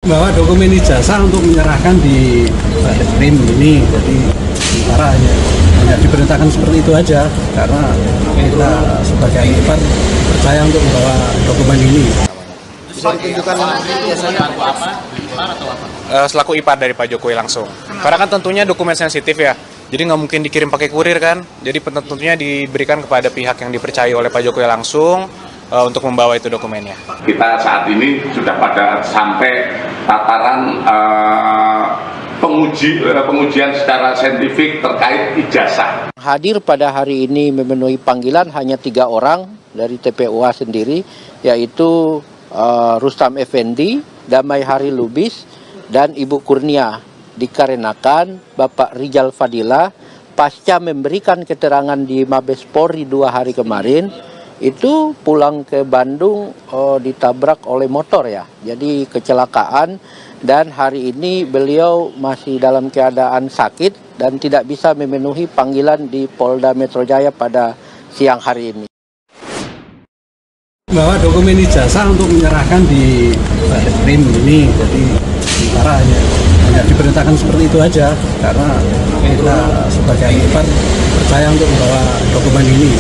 Bawa dokumen ijazah untuk menyerahkan di Barreskrim ini, jadi sementara hanya diperintahkan seperti itu aja karena kita sebagai ipar percaya untuk membawa dokumen ini. Bisa ditunjukkan biasanya apa? Selaku ipar dari Pak Jokowi langsung. Karena kan tentunya dokumen sensitif ya, jadi nggak mungkin dikirim pakai kurir kan. Jadi tentunya diberikan kepada pihak yang dipercaya oleh Pak Jokowi langsung untuk membawa itu dokumennya. Kita saat ini sudah pada sampai tataran pengujian secara saintifik terkait ijazah. Hadir pada hari ini memenuhi panggilan hanya 3 orang dari TPUA sendiri, yaitu Rustam Effendi, Damai Hari Lubis, dan Ibu Kurnia. Dikarenakan Bapak Rijal Fadila pasca memberikan keterangan di Mabes Polri 2 hari kemarin, itu pulang ke Bandung ditabrak oleh motor ya. Jadi kecelakaan, dan hari ini beliau masih dalam keadaan sakit dan tidak bisa memenuhi panggilan di Polda Metro Jaya pada siang hari ini. Bawa dokumen ijazah untuk menyerahkan di Barreskrim ini, jadi sementara hanya diperintahkan seperti itu aja karena kita sebagai ipar percaya untuk membawa dokumen ini.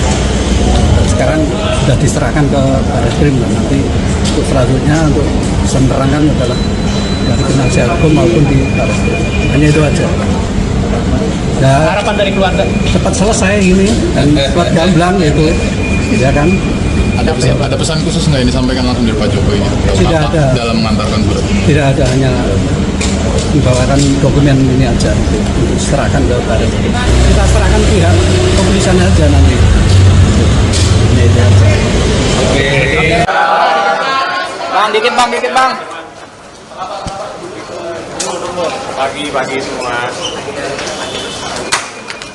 Sekarang sudah diserahkan ke Barreskrim, dan nanti untuk selanjutnya untuk bisa menerangkan adalah dari penasihat hukum maupun di Barreskrim. Hanya itu aja. Harapan dari keluarga cepat selesai ini dan cepat gamblang itu, ya kan? Ada pesan khusus nggak yang disampaikan langsung dari Pak Jokowi Tidak ada. dalam mengantarkan surat? Tidak ada, hanya membawakan dokumen ini aja untuk diserahkan ke Barreskrim. Kita serahkan pihak kepolisian aja nanti. Ini aja. Oke. Bang, dikit bang. Pagi semua.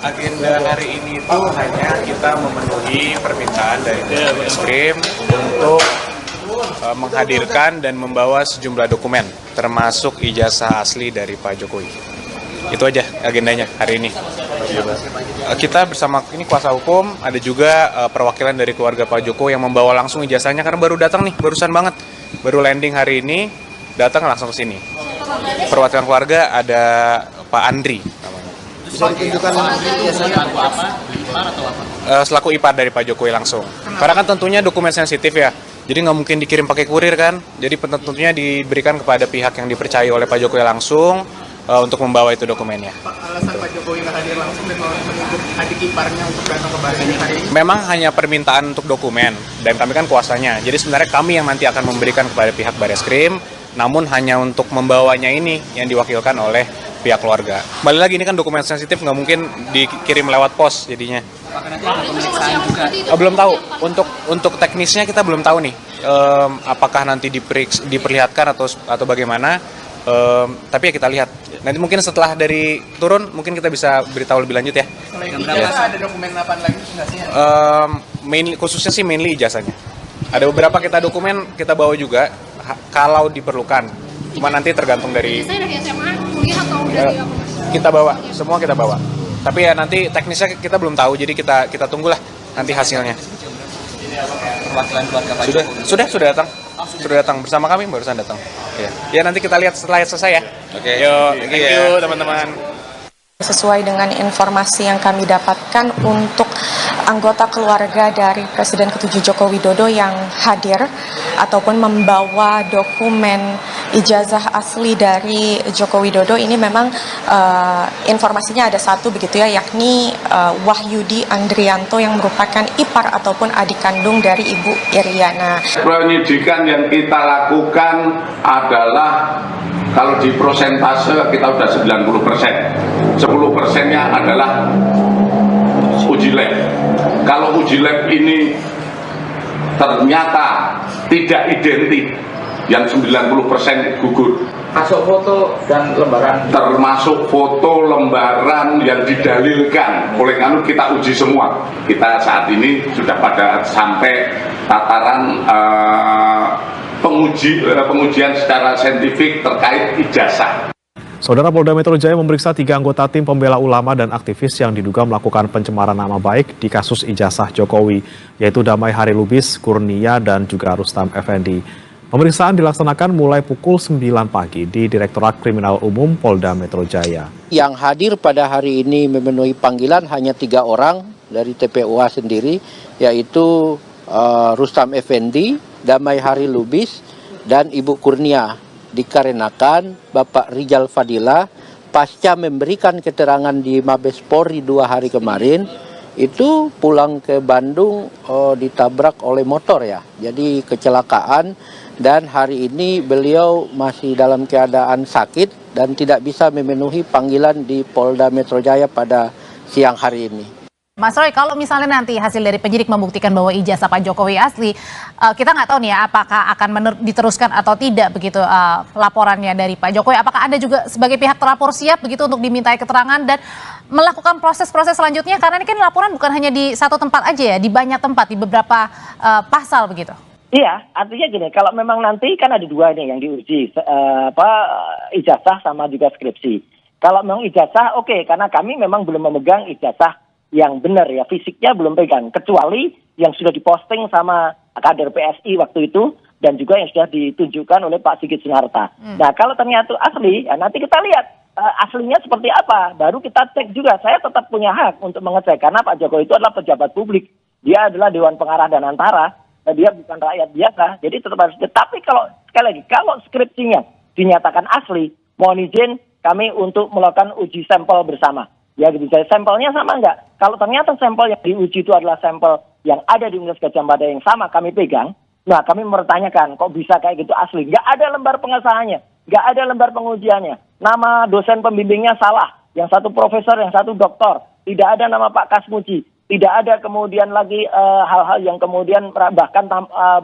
Agenda hari ini tuh hanya kita memenuhi permintaan dari Barreskrim untuk menghadirkan dan membawa sejumlah dokumen, termasuk ijazah asli dari Pak Jokowi. Itu aja agendanya hari ini. Kita bersama ini kuasa hukum, ada juga perwakilan dari keluarga Pak Jokowi yang membawa langsung ijazahnya karena baru datang nih, barusan banget, baru landing hari ini, datang langsung ke sini. Perwakilan keluarga ada Pak Andri. Bisa ditunjukkan biasanya apa? Selaku ipar dari Pak Jokowi langsung. Karena kan tentunya dokumen sensitif ya, jadi nggak mungkin dikirim pakai kurir kan. Jadi tentunya diberikan kepada pihak yang dipercaya oleh Pak Jokowi langsung untuk membawa itu dokumennya. Pak, alasan Pak Jokowi nggak hadir langsung dan menunjuk adik iparnya untuk datang ke Barreskrim hari ini? Memang hanya permintaan untuk dokumen, dan kami kan kuasanya. Jadi sebenarnya kami yang nanti akan memberikan kepada pihak Barreskrim, namun hanya untuk membawanya ini yang diwakilkan oleh pihak keluarga. Kembali lagi ini kan dokumen sensitif, nggak mungkin dikirim lewat pos jadinya. Belum tahu. Untuk teknisnya kita belum tahu nih. Apakah nanti diperlihatkan atau bagaimana? Tapi ya kita lihat. Nanti mungkin setelah dari turun mungkin kita bisa beritahu lebih lanjut ya. Selain ijazah ada dokumen apa lagi nggak sih? Khususnya sih mainly ijazahnya. Ada beberapa dokumen kita bawa juga kalau diperlukan. Cuma nanti tergantung dari. Biasanya dari SMA, kuliah atau dari apa? Kita bawa, semua kita bawa. Tapi ya nanti teknisnya kita belum tahu, jadi kita tunggulah nanti hasilnya. Perwakilan keluarga Pak Sudah datang. Sudah datang bersama kami, barusan datang. Ya nanti kita lihat setelah selesai ya. Oke. Thank you teman-teman. Sesuai dengan informasi yang kami dapatkan, untuk anggota keluarga dari Presiden ke-7 Joko Widodo yang hadir ataupun membawa dokumen ijazah asli dari Joko Widodo ini memang informasinya ada satu begitu ya, yakni Wahyudi Andrianto yang merupakan ipar ataupun adik kandung dari Ibu Iriana. Penyidikan yang kita lakukan adalah kalau di prosentase kita sudah 90%. 10%-nya adalah uji lab. Kalau uji lab ini ternyata tidak identik, yang 90% gugur. Masuk foto dan lembaran. Termasuk foto lembaran yang didalilkan. Oleh karena kita uji semua. Kita saat ini sudah pada sampai tataran pengujian secara saintifik terkait ijazah. Saudara, Polda Metro Jaya memeriksa 3 anggota tim pembela ulama dan aktivis yang diduga melakukan pencemaran nama baik di kasus ijazah Jokowi, yaitu Damai Hari Lubis, Kurnia, dan juga Rustam Effendi. Pemeriksaan dilaksanakan mulai pukul 9 pagi di Direktorat Kriminal Umum Polda Metro Jaya. Yang hadir pada hari ini memenuhi panggilan hanya 3 orang dari TPUA sendiri, yaitu Rustam Effendi, Damai Hari Lubis, dan Ibu Kurnia. Dikarenakan Bapak Rijal Fadila pasca memberikan keterangan di Mabes Polri 2 hari kemarin, itu pulang ke Bandung ditabrak oleh motor ya. Jadi kecelakaan, dan hari ini beliau masih dalam keadaan sakit dan tidak bisa memenuhi panggilan di Polda Metro Jaya pada siang hari ini. Mas Roy, kalau misalnya nanti hasil dari penyidik membuktikan bahwa ijazah Pak Jokowi asli, kita nggak tahu nih ya apakah akan diteruskan atau tidak begitu laporannya dari Pak Jokowi. Apakah Anda juga sebagai pihak terlapor siap begitu untuk dimintai keterangan dan melakukan proses-proses selanjutnya? Karena ini kan laporan bukan hanya di satu tempat aja ya, di banyak tempat, di beberapa pasal begitu. Iya, artinya gini, kalau memang nanti kan ada 2 nih yang diuji, ijazah sama juga skripsi. Kalau memang ijazah, oke, karena kami memang belum memegang ijazah yang benar ya, fisiknya belum pegang, kecuali yang sudah diposting sama kader PSI waktu itu, dan juga yang sudah ditunjukkan oleh Pak Sigit Sunarta. Nah, kalau ternyata asli, ya nanti kita lihat aslinya seperti apa, baru kita cek juga. Saya tetap punya hak untuk mengecek, karena Pak Jokowi itu adalah pejabat publik, dia adalah Dewan Pengarah dan Antara, dia bukan rakyat biasa, jadi tetap harus. Tapi kalau sekali lagi, kalau skripsinya dinyatakan asli, mohon izin kami untuk melakukan uji sampel bersama. Ya gitu, sampelnya sama enggak? Kalau ternyata sampel yang diuji itu adalah sampel yang ada di Universitas Gadjah Mada yang sama kami pegang, nah kami mempertanyakan kok bisa kayak gitu asli? Enggak ada lembar pengesahannya, enggak ada lembar pengujiannya, nama dosen pembimbingnya salah, yang satu profesor, yang satu doktor, tidak ada nama Pak Kasmuji, tidak ada kemudian lagi hal-hal yang kemudian bahkan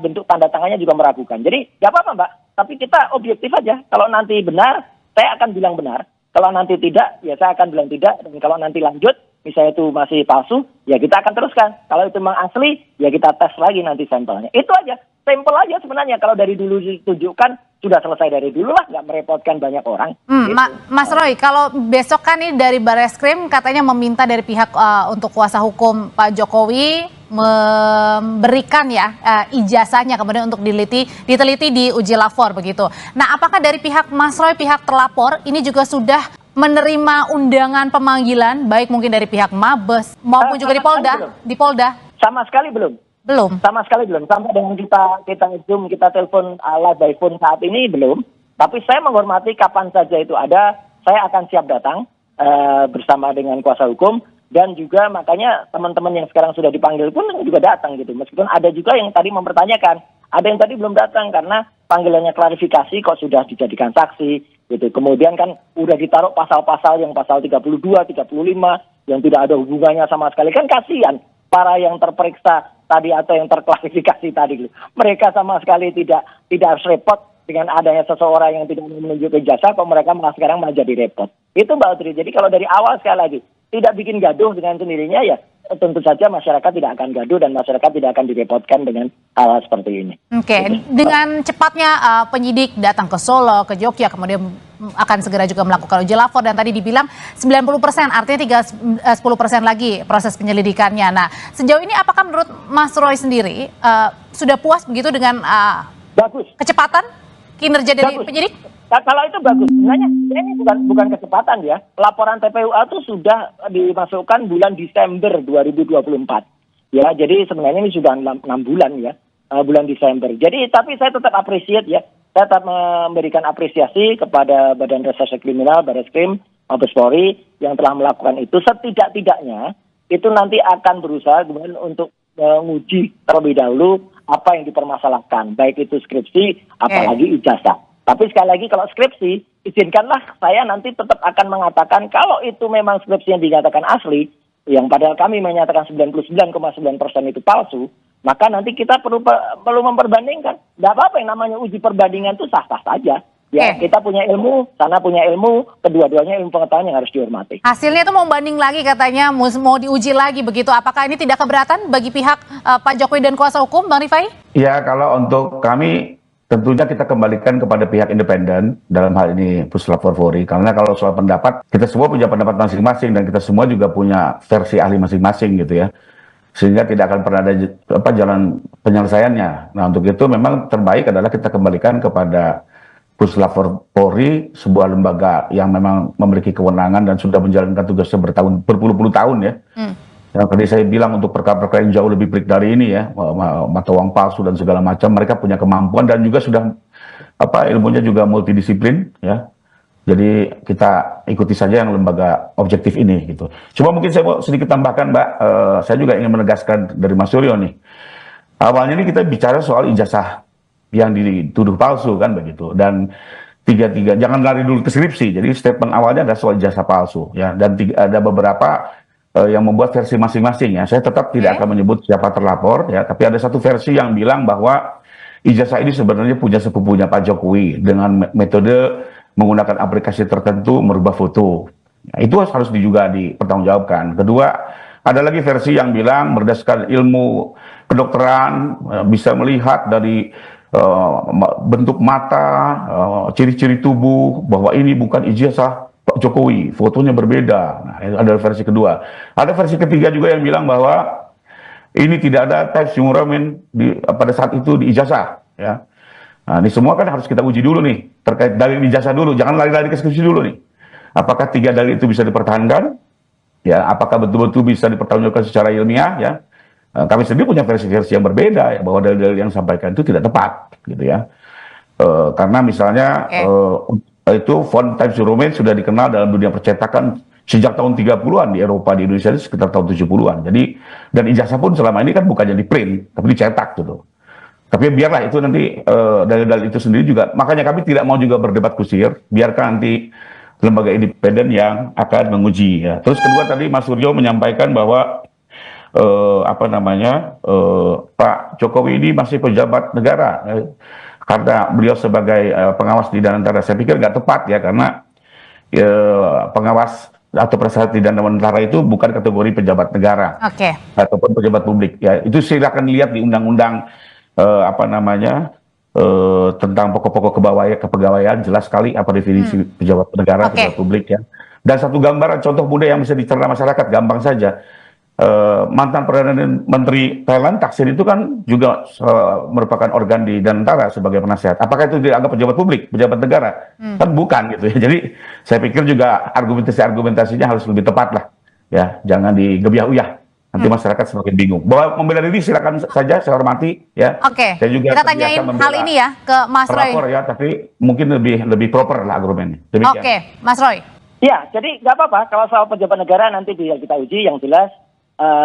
bentuk tanda tangannya juga meragukan. Jadi nggak apa-apa Mbak, tapi kita objektif aja. Kalau nanti benar, saya akan bilang benar. Kalau nanti tidak, ya saya akan bilang tidak. Dan kalau nanti lanjut, misalnya itu masih palsu, ya kita akan teruskan. Kalau itu memang asli, ya kita tes lagi nanti sampelnya. Itu aja, sampel aja sebenarnya. Kalau dari dulu ditunjukkan, sudah selesai dari dulu lah, nggak merepotkan banyak orang. Gitu. Mas Roy, kalau besok kan ini dari Barreskrim katanya meminta dari pihak untuk kuasa hukum Pak Jokowi memberikan ya ijazahnya kemudian untuk diteliti di uji lapor begitu. Nah, apakah dari pihak Mas Roy, pihak terlapor ini juga sudah menerima undangan pemanggilan baik mungkin dari pihak Mabes maupun juga di Polda? Sama sekali belum. Belum. Sama sekali belum. Sampai dengan kita Zoom, kita telepon live by phone saat ini belum. Tapi saya menghormati kapan saja itu ada, saya akan siap datang bersama dengan kuasa hukum. Dan juga makanya teman-teman yang sekarang sudah dipanggil pun juga datang gitu. Meskipun ada juga yang tadi mempertanyakan, ada yang tadi belum datang karena panggilannya klarifikasi kok sudah dijadikan saksi gitu. Kemudian kan udah ditaruh pasal-pasal yang pasal 32, 35 yang tidak ada hubungannya sama sekali. Kan kasihan para yang terperiksa tadi atau yang terklarifikasi tadi gitu. Mereka sama sekali tidak harus repot dengan adanya seseorang yang tidak menunjukkan ijazah, kok mereka malah sekarang malah jadi repot. Itu Mbak Audrey. Jadi kalau dari awal sekali lagi tidak bikin gaduh dengan sendirinya, ya tentu saja masyarakat tidak akan gaduh dan masyarakat tidak akan direpotkan dengan hal seperti ini. Oke, dengan cepatnya penyidik datang ke Solo, ke Jogja, kemudian akan segera juga melakukan uji lapor dan tadi dibilang 90%, artinya tinggal 10% lagi proses penyelidikannya. Nah, sejauh ini apakah menurut Mas Roy sendiri sudah puas begitu dengan kecepatan kinerja dari penyidik? Nah, kalau itu bagus. Sebenarnya ini bukan kecepatan ya. Laporan TPUA itu sudah dimasukkan bulan Desember 2024. Ya, jadi sebenarnya ini sudah 6 bulan ya, bulan Desember. Jadi tapi saya tetap appreciate ya. Saya tetap memberikan apresiasi kepada Badan Reserse Kriminal, Barreskrim, Mabes Polri yang telah melakukan itu. Setidak-tidaknya itu nanti akan berusaha kemudian untuk menguji terlebih dahulu apa yang dipermasalahkan, baik itu skripsi, apalagi ijazah. Tapi sekali lagi kalau skripsi, izinkanlah saya nanti tetap akan mengatakan kalau itu memang skripsi yang dinyatakan asli, yang padahal kami menyatakan 99,9% itu palsu, maka nanti kita perlu memperbandingkan. Tidak apa-apa yang namanya uji perbandingan itu sah-sah saja. Ya, kita punya ilmu, sana punya ilmu, kedua-duanya ilmu pengetahuan yang harus dihormati. Hasilnya itu mau banding lagi katanya, mau diuji lagi begitu. Apakah ini tidak keberatan bagi pihak Pak Jokowi dan kuasa hukum, Bang Rifai? Ya, kalau untuk kami tentunya kita kembalikan kepada pihak independen dalam hal ini Puslap Polri, karena kalau soal pendapat kita semua punya pendapat masing-masing dan kita semua juga punya versi ahli masing-masing gitu ya. sehingga tidak akan pernah ada jalan penyelesaiannya. Nah, untuk itu memang terbaik adalah kita kembalikan kepada Puslap Polri, sebuah lembaga yang memang memiliki kewenangan dan sudah menjalankan tugasnya berpuluh-puluh tahun ya. Yang tadi saya bilang untuk perkara-perkara yang jauh lebih pelik dari ini ya, mata uang palsu dan segala macam, mereka punya kemampuan dan juga sudah ilmunya juga multidisiplin ya. Jadi kita ikuti saja yang lembaga objektif ini gitu. Cuma mungkin saya mau sedikit tambahkan, Mbak, saya juga ingin menegaskan dari Mas Suryo nih. Awalnya ini kita bicara soal ijazah yang dituduh palsu kan begitu. Dan tiga jangan lari dulu ke skripsi. Jadi statement awalnya adalah soal ijazah palsu ya. Dan ada beberapa yang membuat versi masing-masing ya. Saya tetap tidak akan menyebut siapa terlapor ya. Tapi ada satu versi yang bilang bahwa ijazah ini sebenarnya punya sepupunya Pak Jokowi dengan metode menggunakan aplikasi tertentu merubah foto. Nah, itu harus juga dipertanggungjawabkan. Kedua, ada lagi versi yang bilang berdasarkan ilmu kedokteran bisa melihat dari bentuk mata, ciri-ciri tubuh bahwa ini bukan ijazah Pak Jokowi, fotonya berbeda. Nah, ada versi kedua. Ada versi ketiga juga yang bilang bahwa ini tidak ada tes Sumuramen pada saat itu di ijazah, ya. Nah, ini semua kan harus kita uji dulu nih, terkait dalil ijazah dulu, jangan lari-lari ke skripsi dulu nih. Apakah tiga dalil itu bisa dipertahankan? Ya, apakah betul-betul bisa dipertanggungjawabkan secara ilmiah? Ya, kami sendiri punya versi-versi yang berbeda, ya, bahwa dalil-dalil yang disampaikan itu tidak tepat, gitu ya. Karena misalnya itu font Times New Roman sudah dikenal dalam dunia percetakan sejak tahun 30-an di Eropa, di Indonesia itu sekitar tahun 70-an. Jadi, dan ijazah pun selama ini kan bukannya di print, tapi dicetak gitu. Tapi biarlah itu nanti dalil-dalil itu sendiri juga. Makanya kami tidak mau juga berdebat kusir. Biarkan nanti lembaga independen yang akan menguji. Ya. Terus kedua tadi Mas Suryo menyampaikan bahwa Pak Jokowi ini masih pejabat negara. Karena beliau sebagai pengawas di Danantara. Saya pikir nggak tepat ya, karena pengawas atau prestasi di Danantara itu bukan kategori pejabat negara. Ataupun pejabat publik. Ya, itu silakan lihat di undang-undang tentang pokok-pokok kepegawaian, jelas sekali apa definisi pejabat negara, pejabat publik ya. Dan satu gambaran contoh mudah yang bisa dicerna masyarakat, gampang saja. Mantan Perdana Menteri Thailand Thaksin itu kan juga merupakan organ di Danantara sebagai penasihat. Apakah itu dianggap pejabat publik, pejabat negara? Kan bukan gitu ya. Jadi saya pikir juga argumentasinya harus lebih tepat lah. Ya, jangan digebiah-uyah. Nanti masyarakat semakin bingung. Bahwa membela diri silakan saja, saya hormati ya. Saya juga kita tanyain hal ini ya ke Mas Roy. Ya, tapi mungkin lebih proper lah argumennya. Mas Roy. Ya, jadi nggak apa-apa kalau soal pejabat negara nanti kita uji, yang jelas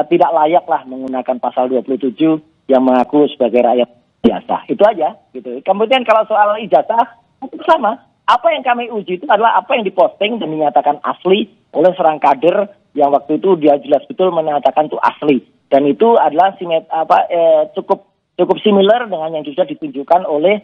tidak layak lah menggunakan pasal 27 yang mengaku sebagai rakyat biasa. Itu aja gitu. Kemudian kalau soal ijazah itu sama. Apa yang kami uji itu adalah apa yang diposting dan dinyatakan asli oleh seorang kader yang waktu itu dia jelas betul menyatakan itu asli, dan itu adalah cukup similar dengan yang sudah ditunjukkan oleh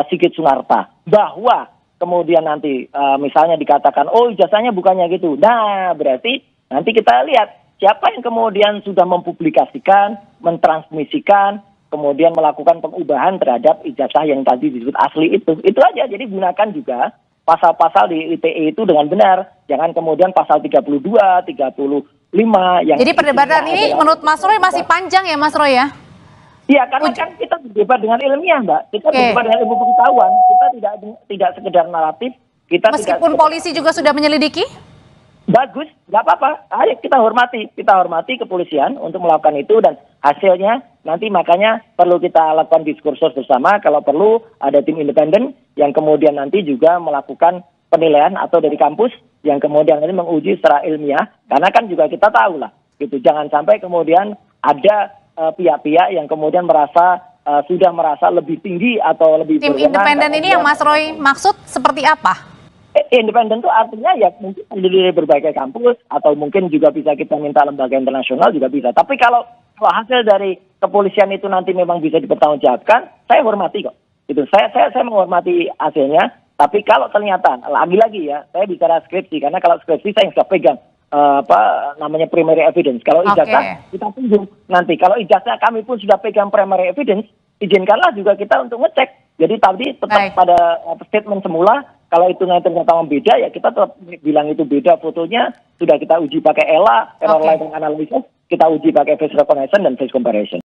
Sigit Sunarta, bahwa kemudian nanti misalnya dikatakan oh ijazahnya bukannya gitu. Nah, berarti nanti kita lihat siapa yang kemudian sudah mempublikasikan, mentransmisikan, kemudian melakukan pengubahan terhadap ijazah yang tadi disebut asli itu. Itu aja. Jadi gunakan juga pasal-pasal di ITE itu dengan benar. Jangan kemudian pasal 32, 35 yang... Jadi perdebatan ini menurut Mas Roy masih panjang ya Mas Roy ya? Iya, karena kan kita berdebat dengan ilmiah, Mbak. Kita berdebat dengan ilmu pengetahuan. Kita tidak sekedar naratif. Meskipun polisi juga sudah menyelidiki? Bagus, nggak apa-apa. Ayo kita hormati kepolisian untuk melakukan itu, dan hasilnya nanti makanya perlu kita lakukan diskursus bersama. Kalau perlu ada tim independen yang kemudian nanti juga melakukan penilaian atau dari kampus yang kemudian nanti menguji secara ilmiah. Karena kan juga kita tahu lah, gitu. Jangan sampai kemudian ada pihak-pihak yang kemudian sudah merasa lebih tinggi atau lebih tim independen ini yang Mas Roy maksud seperti apa? Independen itu artinya ya mungkin dari berbagai kampus atau mungkin juga bisa kita minta lembaga internasional juga bisa. Tapi kalau hasil dari kepolisian itu nanti memang bisa dipertanggungjawabkan, saya hormati kok. Itu saya menghormati hasilnya. Tapi kalau ternyata lagi-lagi ya, saya bicara skripsi karena kalau skripsi saya sudah pegang primary evidence. Kalau ijazah kita tunggu nanti. Kalau ijazah kami pun sudah pegang primary evidence, izinkanlah juga kita untuk ngecek. Jadi tadi tetap pada statement semula. Kalau hitungan ternyata membeda, ya kita tetap bilang itu beda fotonya. Sudah kita uji pakai ELA, error line analysis, kita uji pakai face recognition dan face comparison.